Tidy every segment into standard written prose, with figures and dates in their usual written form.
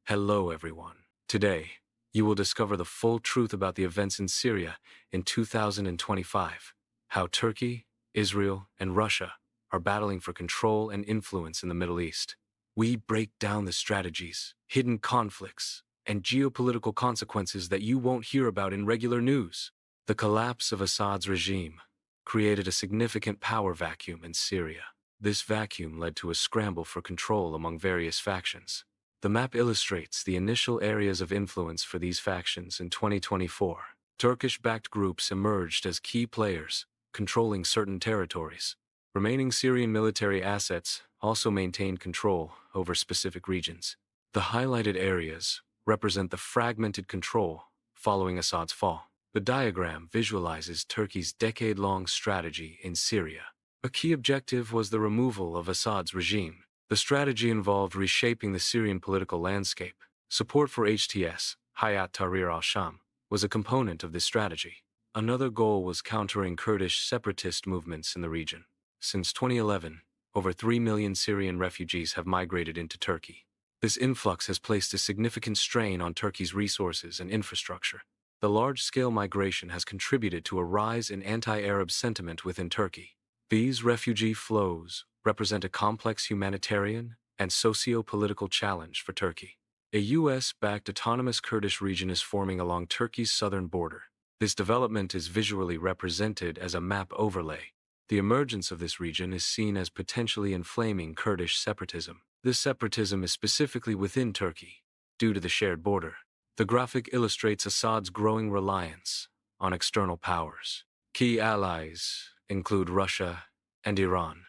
Hello, everyone. Today, you will discover the full truth about the events in Syria in 2025, how Turkey, Israel, and Russia are battling for control and influence in the Middle East. We break down the strategies, hidden conflicts, and geopolitical consequences that you won't hear about in regular news. The collapse of Assad's regime created a significant power vacuum in Syria. This vacuum led to a scramble for control among various factions. The map illustrates the initial areas of influence for these factions in 2024. Turkish-backed groups emerged as key players, controlling certain territories. Remaining Syrian military assets also maintained control over specific regions. The highlighted areas represent the fragmented control following Assad's fall. The diagram visualizes Turkey's decade-long strategy in Syria. A key objective was the removal of Assad's regime. The strategy involved reshaping the Syrian political landscape. Support for HTS, Hayat Tahrir al-Sham, was a component of this strategy. Another goal was countering Kurdish separatist movements in the region. Since 2011, over 3 million Syrian refugees have migrated into Turkey. This influx has placed a significant strain on Turkey's resources and infrastructure. The large-scale migration has contributed to a rise in anti-Arab sentiment within Turkey. These refugee flows represent a complex humanitarian and socio-political challenge for Turkey. A U.S.-backed autonomous Kurdish region is forming along Turkey's southern border. This development is visually represented as a map overlay. The emergence of this region is seen as potentially inflaming Kurdish separatism. This separatism is specifically within Turkey, due to the shared border. The graphic illustrates Assad's growing reliance on external powers. Key allies include Russia and Iran,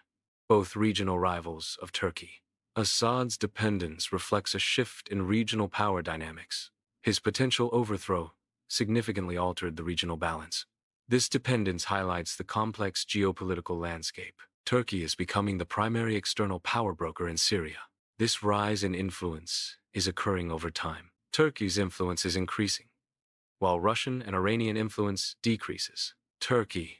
both regional rivals of Turkey. Assad's dependence reflects a shift in regional power dynamics. His potential overthrow significantly altered the regional balance. This dependence highlights the complex geopolitical landscape. Turkey is becoming the primary external power broker in Syria. This rise in influence is occurring over time. Turkey's influence is increasing, while Russian and Iranian influence decreases. Turkey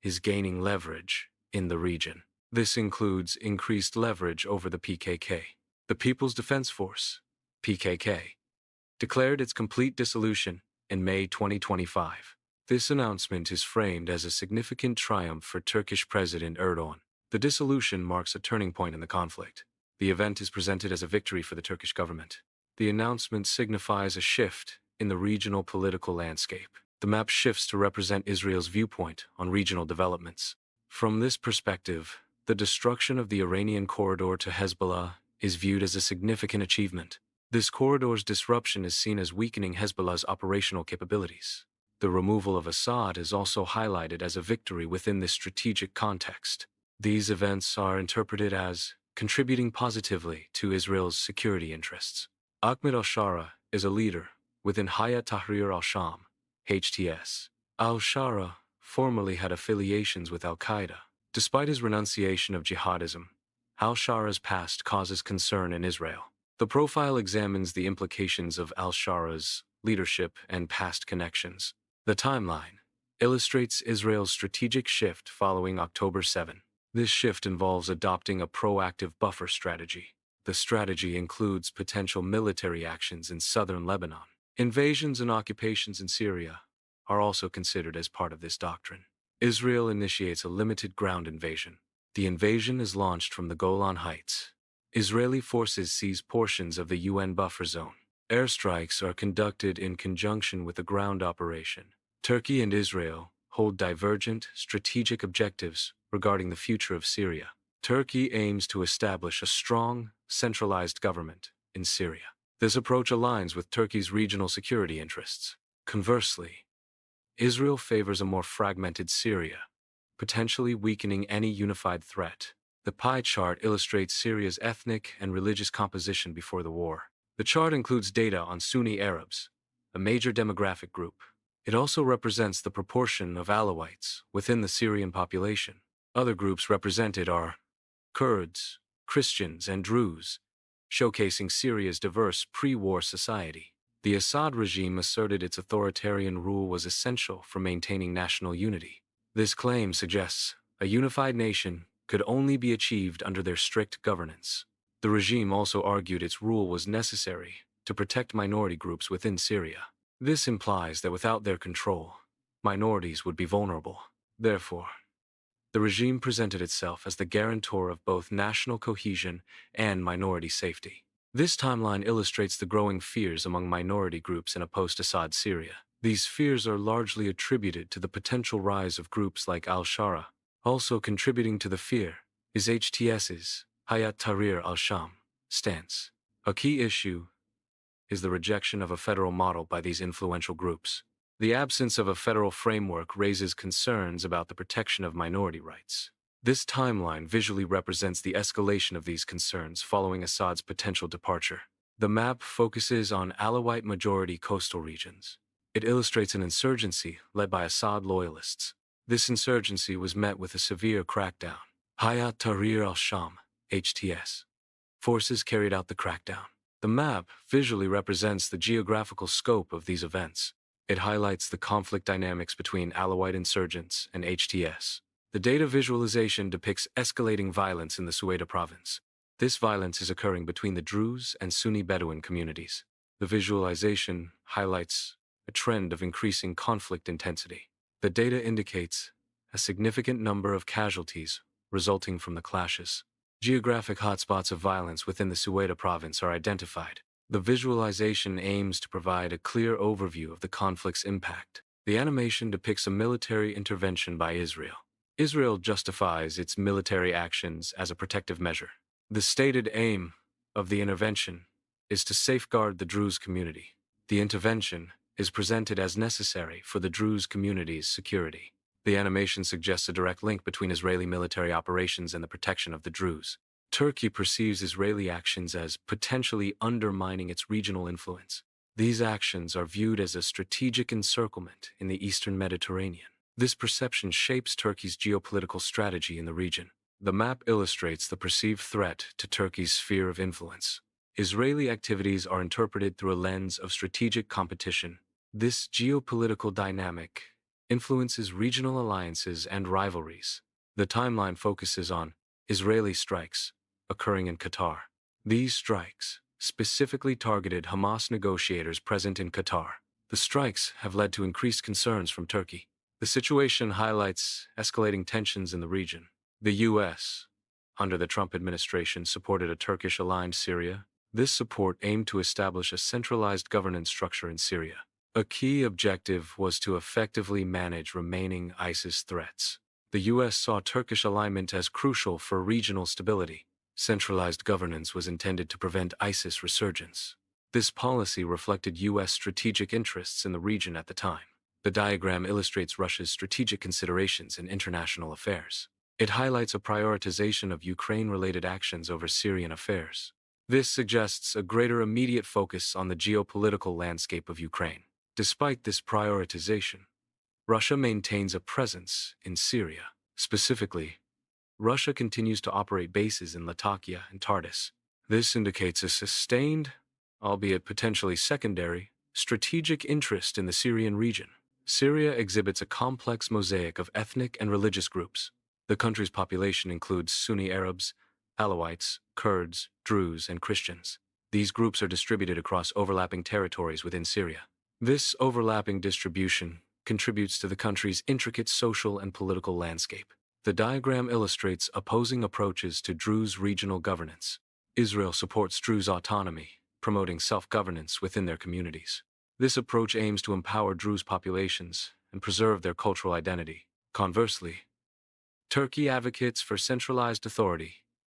is gaining leverage in the region. This includes increased leverage over the PKK. The People's Defense Force, PKK, declared its complete dissolution in May 2025. This announcement is framed as a significant triumph for Turkish President Erdogan. The dissolution marks a turning point in the conflict. The event is presented as a victory for the Turkish government. The announcement signifies a shift in the regional political landscape. The map shifts to represent Israel's viewpoint on regional developments. From this perspective, the destruction of the Iranian corridor to Hezbollah is viewed as a significant achievement. This corridor's disruption is seen as weakening Hezbollah's operational capabilities. The removal of Assad is also highlighted as a victory within this strategic context. These events are interpreted as contributing positively to Israel's security interests. Akmed Al-Shara is a leader within Hayat Tahrir al-Sham, HTS. Al-Shara formerly had affiliations with al-Qaeda. Despite his renunciation of jihadism, al-Shara's past causes concern in Israel. The profile examines the implications of al-Shara's leadership and past connections. The timeline illustrates Israel's strategic shift following October 7. This shift involves adopting a proactive buffer strategy. The strategy includes potential military actions in southern Lebanon. Invasions and occupations in Syria are also considered as part of this doctrine. Israel initiates a limited ground invasion. The invasion is launched from the Golan Heights. Israeli forces seize portions of the UN buffer zone. Airstrikes are conducted in conjunction with a ground operation. Turkey and Israel hold divergent strategic objectives regarding the future of Syria. Turkey aims to establish a strong, centralized government in Syria. This approach aligns with Turkey's regional security interests. Conversely, Israel favors a more fragmented Syria, potentially weakening any unified threat. The pie chart illustrates Syria's ethnic and religious composition before the war. The chart includes data on Sunni Arabs, a major demographic group. It also represents the proportion of Alawites within the Syrian population. Other groups represented are Kurds, Christians, and Druze, showcasing Syria's diverse pre-war society. The Assad regime asserted its authoritarian rule was essential for maintaining national unity. This claim suggests a unified nation could only be achieved under their strict governance. The regime also argued its rule was necessary to protect minority groups within Syria. This implies that without their control, minorities would be vulnerable. Therefore, the regime presented itself as the guarantor of both national cohesion and minority safety. This timeline illustrates the growing fears among minority groups in a post-Assad Syria. These fears are largely attributed to the potential rise of groups like al-Shara. Also contributing to the fear is HTS's Hayat Tahrir al-Sham stance. A key issue is the rejection of a federal model by these influential groups. The absence of a federal framework raises concerns about the protection of minority rights. This timeline visually represents the escalation of these concerns following Assad's potential departure. The map focuses on Alawite-majority coastal regions. It illustrates an insurgency led by Assad loyalists. This insurgency was met with a severe crackdown. Hayat Tahrir al-Sham, HTS. Forces carried out the crackdown. The map visually represents the geographical scope of these events. It highlights the conflict dynamics between Alawite insurgents and HTS. The data visualization depicts escalating violence in the Sueda province. This violence is occurring between the Druze and Sunni Bedouin communities. The visualization highlights a trend of increasing conflict intensity. The data indicates a significant number of casualties resulting from the clashes. Geographic hotspots of violence within the Sueda province are identified. The visualization aims to provide a clear overview of the conflict's impact. The animation depicts a military intervention by Israel. Israel justifies its military actions as a protective measure. The stated aim of the intervention is to safeguard the Druze community. The intervention is presented as necessary for the Druze community's security. The animation suggests a direct link between Israeli military operations and the protection of the Druze. Turkey perceives Israeli actions as potentially undermining its regional influence. These actions are viewed as a strategic encirclement in the Eastern Mediterranean. This perception shapes Turkey's geopolitical strategy in the region. The map illustrates the perceived threat to Turkey's sphere of influence. Israeli activities are interpreted through a lens of strategic competition. This geopolitical dynamic influences regional alliances and rivalries. The timeline focuses on Israeli strikes occurring in Qatar. These strikes specifically targeted Hamas negotiators present in Qatar. The strikes have led to increased concerns from Turkey. The situation highlights escalating tensions in the region. The U.S., under the Trump administration, supported a Turkish-aligned Syria. This support aimed to establish a centralized governance structure in Syria. A key objective was to effectively manage remaining ISIS threats. The U.S. saw Turkish alignment as crucial for regional stability. Centralized governance was intended to prevent ISIS resurgence. This policy reflected U.S. strategic interests in the region at the time. The diagram illustrates Russia's strategic considerations in international affairs. It highlights a prioritization of Ukraine-related actions over Syrian affairs. This suggests a greater immediate focus on the geopolitical landscape of Ukraine. Despite this prioritization, Russia maintains a presence in Syria. Specifically, Russia continues to operate bases in Latakia and Tartus. This indicates a sustained, albeit potentially secondary, strategic interest in the Syrian region. Syria exhibits a complex mosaic of ethnic and religious groups. The country's population includes Sunni Arabs, Alawites, Kurds, Druze, and Christians. These groups are distributed across overlapping territories within Syria. This overlapping distribution contributes to the country's intricate social and political landscape. The diagram illustrates opposing approaches to Druze regional governance. Israel supports Druze autonomy, promoting self-governance within their communities. This approach aims to empower Druze populations and preserve their cultural identity. Conversely, Turkey advocates for centralized authority,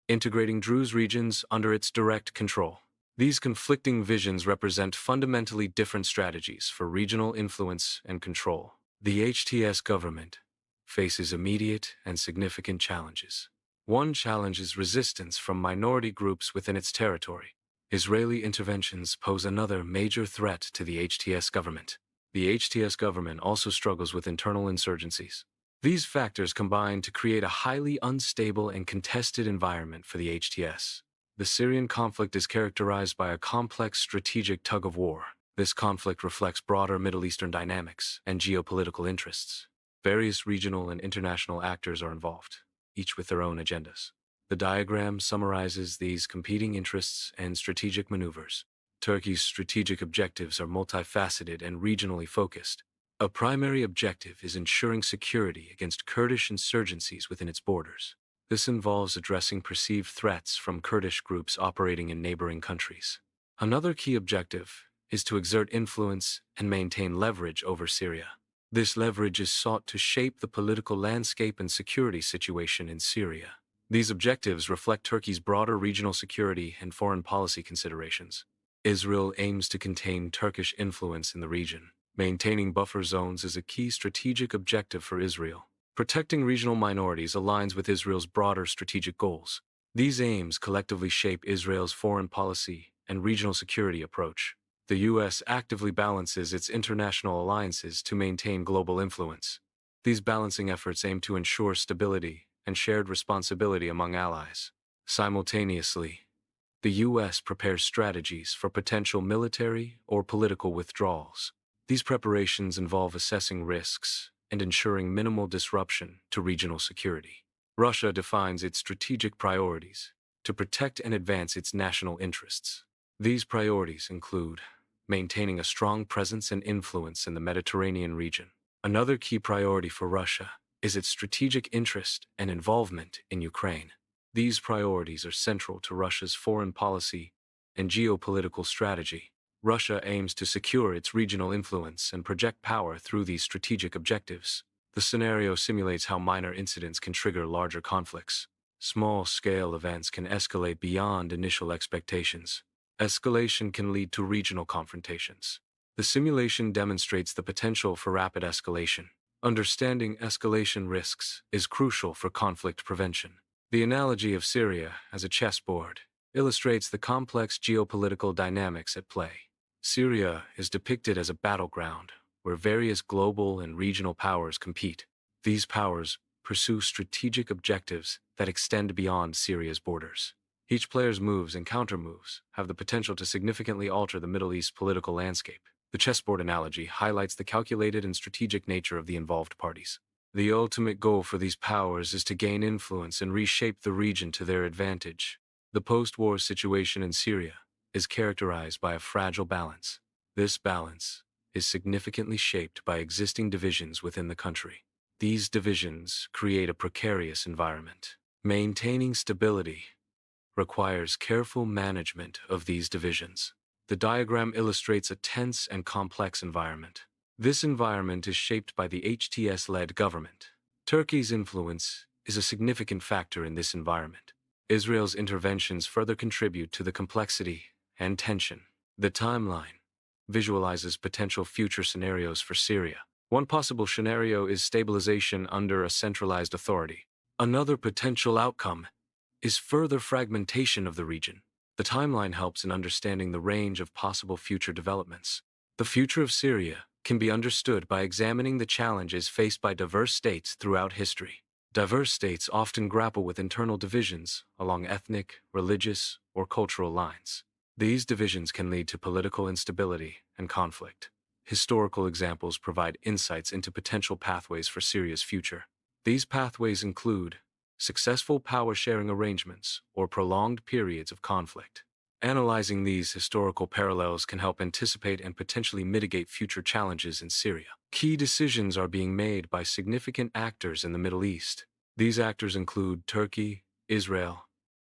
integrating Druze regions under its direct control. These conflicting visions represent fundamentally different strategies for regional influence and control. The HTS government faces immediate and significant challenges. One challenge is resistance from minority groups within its territory. Israeli interventions pose another major threat to the HTS government. The HTS government also struggles with internal insurgencies. These factors combine to create a highly unstable and contested environment for the HTS. The Syrian conflict is characterized by a complex strategic tug-of-war. This conflict reflects broader Middle Eastern dynamics and geopolitical interests. Various regional and international actors are involved, each with their own agendas. The diagram summarizes these competing interests and strategic maneuvers. Turkey's strategic objectives are multifaceted and regionally focused. A primary objective is ensuring security against Kurdish insurgencies within its borders. This involves addressing perceived threats from Kurdish groups operating in neighboring countries. Another key objective is to exert influence and maintain leverage over Syria. This leverage is sought to shape the political landscape and security situation in Syria. These objectives reflect Turkey's broader regional security and foreign policy considerations. Israel aims to contain Turkish influence in the region. Maintaining buffer zones is a key strategic objective for Israel. Protecting regional minorities aligns with Israel's broader strategic goals. These aims collectively shape Israel's foreign policy and regional security approach. The U.S. actively balances its international alliances to maintain global influence. These balancing efforts aim to ensure stability and shared responsibility among allies. Simultaneously, the U.S. prepares strategies for potential military or political withdrawals. These preparations involve assessing risks and ensuring minimal disruption to regional security. Russia defines its strategic priorities to protect and advance its national interests. These priorities include maintaining a strong presence and influence in the Mediterranean region. Another key priority for Russia is its strategic interest and involvement in Ukraine. These priorities are central to Russia's foreign policy and geopolitical strategy. Russia aims to secure its regional influence and project power through these strategic objectives. The scenario simulates how minor incidents can trigger larger conflicts. Small-scale events can escalate beyond initial expectations. Escalation can lead to regional confrontations. The simulation demonstrates the potential for rapid escalation. Understanding escalation risks is crucial for conflict prevention. The analogy of Syria as a chessboard illustrates the complex geopolitical dynamics at play. Syria is depicted as a battleground where various global and regional powers compete. These powers pursue strategic objectives that extend beyond Syria's borders. Each player's moves and countermoves have the potential to significantly alter the Middle East political landscape. The chessboard analogy highlights the calculated and strategic nature of the involved parties. The ultimate goal for these powers is to gain influence and reshape the region to their advantage. The post-war situation in Syria is characterized by a fragile balance. This balance is significantly shaped by existing divisions within the country. These divisions create a precarious environment. Maintaining stability requires careful management of these divisions. The diagram illustrates a tense and complex environment. This environment is shaped by the HTS-led government. Turkey's influence is a significant factor in this environment. Israel's interventions further contribute to the complexity and tension. The timeline visualizes potential future scenarios for Syria. One possible scenario is stabilization under a centralized authority. Another potential outcome is further fragmentation of the region. The timeline helps in understanding the range of possible future developments. The future of Syria can be understood by examining the challenges faced by diverse states throughout history. Diverse states often grapple with internal divisions along ethnic, religious, or cultural lines. These divisions can lead to political instability and conflict. Historical examples provide insights into potential pathways for Syria's future. These pathways include successful power-sharing arrangements or prolonged periods of conflict. Analyzing these historical parallels can help anticipate and potentially mitigate future challenges in Syria. Key decisions are being made by significant actors in the Middle East. These actors include Turkey, Israel,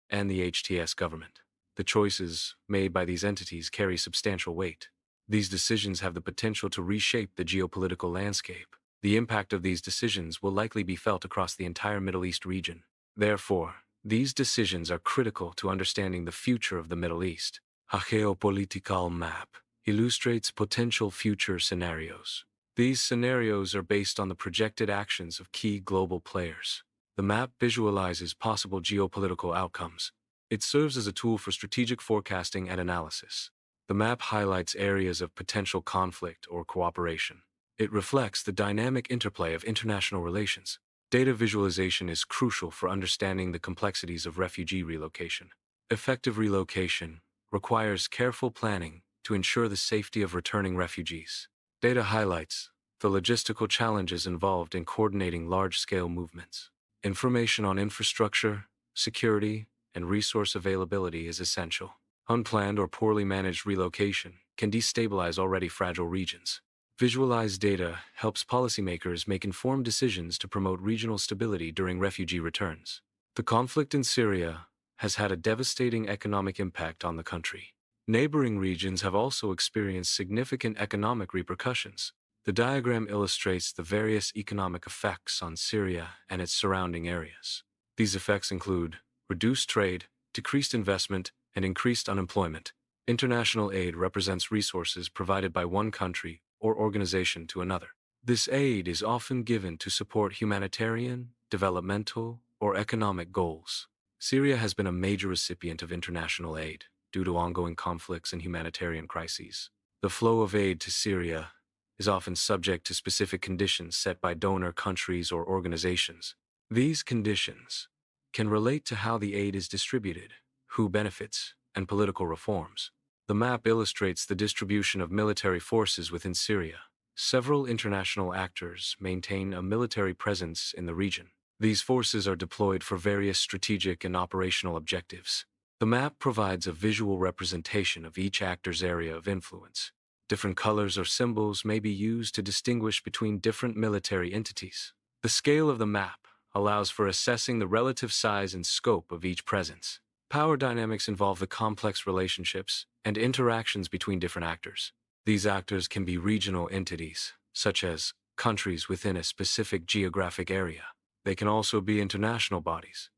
and the HTS government. The choices made by these entities carry substantial weight. These decisions have the potential to reshape the geopolitical landscape. The impact of these decisions will likely be felt across the entire Middle East region. Therefore, these decisions are critical to understanding the future of the Middle East. A geopolitical map illustrates potential future scenarios. These scenarios are based on the projected actions of key global players. The map visualizes possible geopolitical outcomes. It serves as a tool for strategic forecasting and analysis. The map highlights areas of potential conflict or cooperation. It reflects the dynamic interplay of international relations. Data visualization is crucial for understanding the complexities of refugee relocation. Effective relocation requires careful planning to ensure the safety of returning refugees. Data highlights the logistical challenges involved in coordinating large-scale movements. Information on infrastructure, security, and resource availability is essential. Unplanned or poorly managed relocation can destabilize already fragile regions. Visualized data helps policymakers make informed decisions to promote regional stability during refugee returns. The conflict in Syria has had a devastating economic impact on the country. Neighboring regions have also experienced significant economic repercussions. The diagram illustrates the various economic effects on Syria and its surrounding areas. These effects include reduced trade, decreased investment, and increased unemployment. International aid represents resources provided by one country or organization to another. This aid is often given to support humanitarian, developmental, or economic goals. Syria has been a major recipient of international aid due to ongoing conflicts and humanitarian crises. The flow of aid to Syria is often subject to specific conditions set by donor countries or organizations. These conditions can relate to how the aid is distributed, who benefits, and political reforms. The map illustrates the distribution of military forces within Syria. Several international actors maintain a military presence in the region. These forces are deployed for various strategic and operational objectives. The map provides a visual representation of each actor's area of influence. Different colors or symbols may be used to distinguish between different military entities. The scale of the map allows for assessing the relative size and scope of each presence. Power dynamics involve the complex relationships and interactions between different actors. These actors can be regional entities, such as countries within a specific geographic area. They can also be international bodies,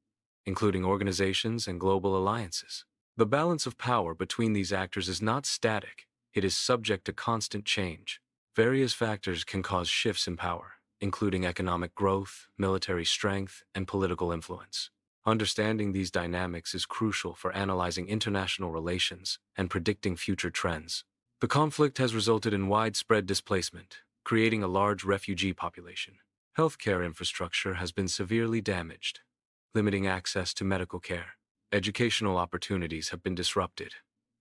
including organizations and global alliances. The balance of power between these actors is not static. It is subject to constant change. Various factors can cause shifts in power, including economic growth, military strength, and political influence. Understanding these dynamics is crucial for analyzing international relations and predicting future trends. The conflict has resulted in widespread displacement, creating a large refugee population. Healthcare infrastructure has been severely damaged, limiting access to medical care. Educational opportunities have been disrupted,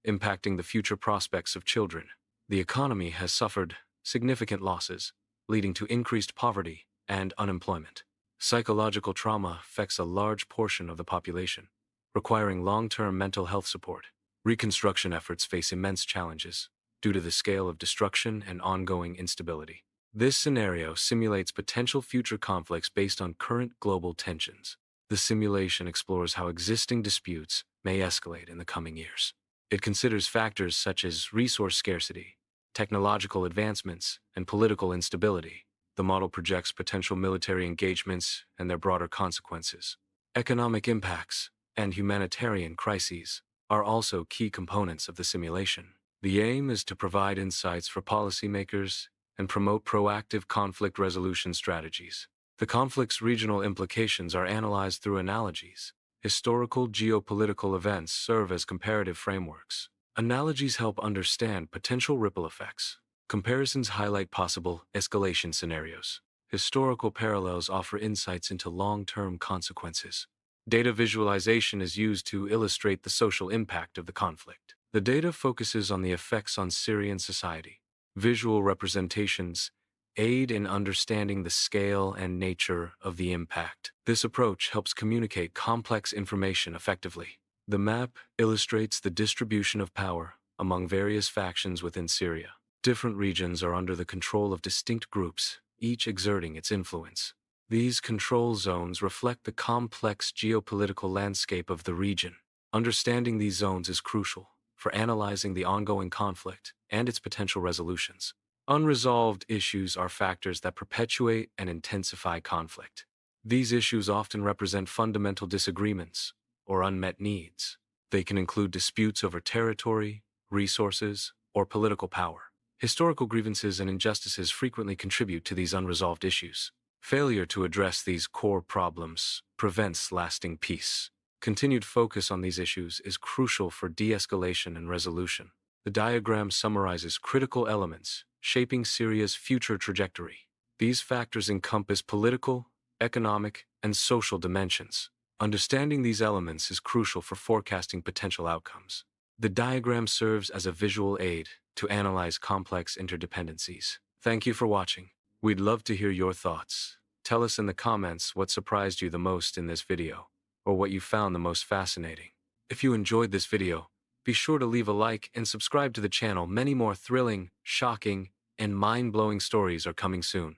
impacting the future prospects of children. The economy has suffered significant losses, leading to increased poverty and unemployment. Psychological trauma affects a large portion of the population, requiring long-term mental health support. Reconstruction efforts face immense challenges due to the scale of destruction and ongoing instability. This scenario simulates potential future conflicts based on current global tensions. The simulation explores how existing disputes may escalate in the coming years. It considers factors such as resource scarcity, technological advancements, and political instability. The model projects potential military engagements and their broader consequences. Economic impacts and humanitarian crises are also key components of the simulation. The aim is to provide insights for policymakers and promote proactive conflict resolution strategies. The conflict's regional implications are analyzed through analogies. Historical geopolitical events serve as comparative frameworks. Analogies help understand potential ripple effects. Comparisons highlight possible escalation scenarios. Historical parallels offer insights into long-term consequences. Data visualization is used to illustrate the social impact of the conflict. The data focuses on the effects on Syrian society. Visual representations aid in understanding the scale and nature of the impact. This approach helps communicate complex information effectively. The map illustrates the distribution of power among various factions within Syria. Different regions are under the control of distinct groups, each exerting its influence. These control zones reflect the complex geopolitical landscape of the region. Understanding these zones is crucial for analyzing the ongoing conflict and its potential resolutions. Unresolved issues are factors that perpetuate and intensify conflict. These issues often represent fundamental disagreements or unmet needs. They can include disputes over territory, resources, or political power. Historical grievances and injustices frequently contribute to these unresolved issues. Failure to address these core problems prevents lasting peace. Continued focus on these issues is crucial for de-escalation and resolution. The diagram summarizes critical elements shaping Syria's future trajectory. These factors encompass political, economic, and social dimensions. Understanding these elements is crucial for forecasting potential outcomes. The diagram serves as a visual aid to analyze complex interdependencies. Thank you for watching. We'd love to hear your thoughts. Tell us in the comments what surprised you the most in this video, or what you found the most fascinating. If you enjoyed this video, Be sure to leave a like and subscribe to the channel. Many more thrilling, shocking, and mind-blowing stories are coming soon.